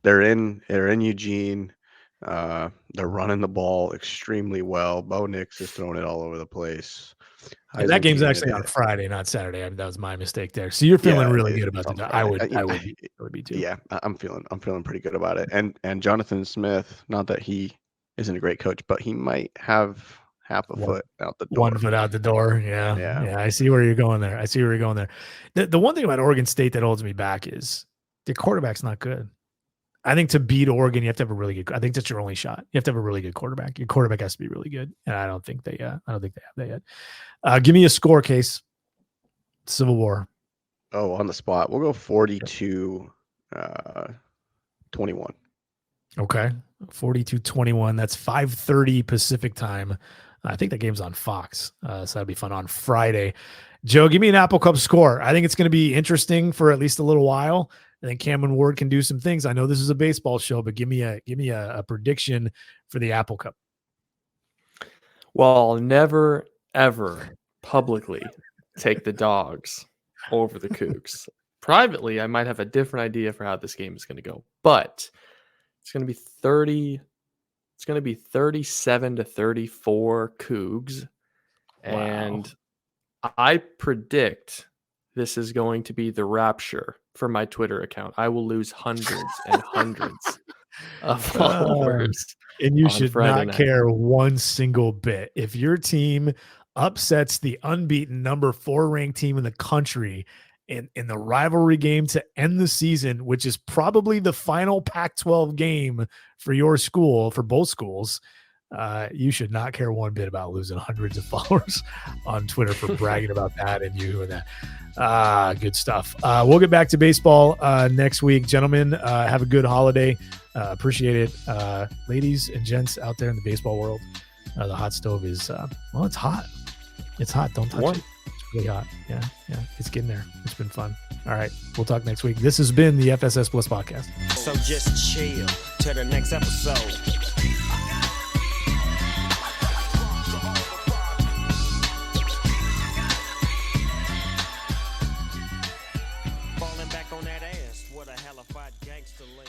They're in Eugene. They're running the ball extremely well. Bo Nix is throwing it all over the place. And that game's actually on Friday, not Saturday. That was my mistake there. So you're feeling really good about that. I would be too. Yeah, I'm feeling pretty good about it. And Jonathan Smith, not that he isn't a great coach, but he might have half a foot out the door. 1 foot out the door. Yeah. I see where you're going there. The one thing about Oregon State that holds me back is their quarterback's not good. I think to beat Oregon, you have to have a really good. I think that's your only shot. You have to have a really good quarterback. Your quarterback has to be really good, and I don't think they have that yet. Give me a score, Case. Civil War. Oh, on the spot, we'll go 42-21. Okay, 42-21. That's 5:30 Pacific time. I think that game's on Fox, so that'll be fun on Friday. Joe, give me an Apple Cup score. I think it's going to be interesting for at least a little while. I think Cameron Ward can do some things. I know this is a baseball show, but give me a prediction for the Apple Cup. Well, I'll never, ever publicly take the Dogs over the Cougs. Privately, I might have a different idea for how this game is going to go, but it's going to be 37-34 Cougs. Wow. And I predict this is going to be the rapture for my Twitter account. I will lose hundreds and hundreds of followers. And you should not care one single bit. If your team upsets the unbeaten number 4 ranked team in the country in the rivalry game to end the season, which is probably the final Pac-12 game for your school, for both schools, you should not care one bit about losing hundreds of followers on Twitter for bragging about that and you doing that. Good stuff. We'll get back to baseball next week. Gentlemen, have a good holiday. Appreciate it. Ladies and gents out there in the baseball world, the hot stove is, it's hot. It's hot. Don't touch it. It's really hot. Yeah. It's getting there. It's been fun. All right. We'll talk next week. This has been the FSS Plus Podcast. So just chill till the next episode. Falling back on that ass, what a hellified gangster lane.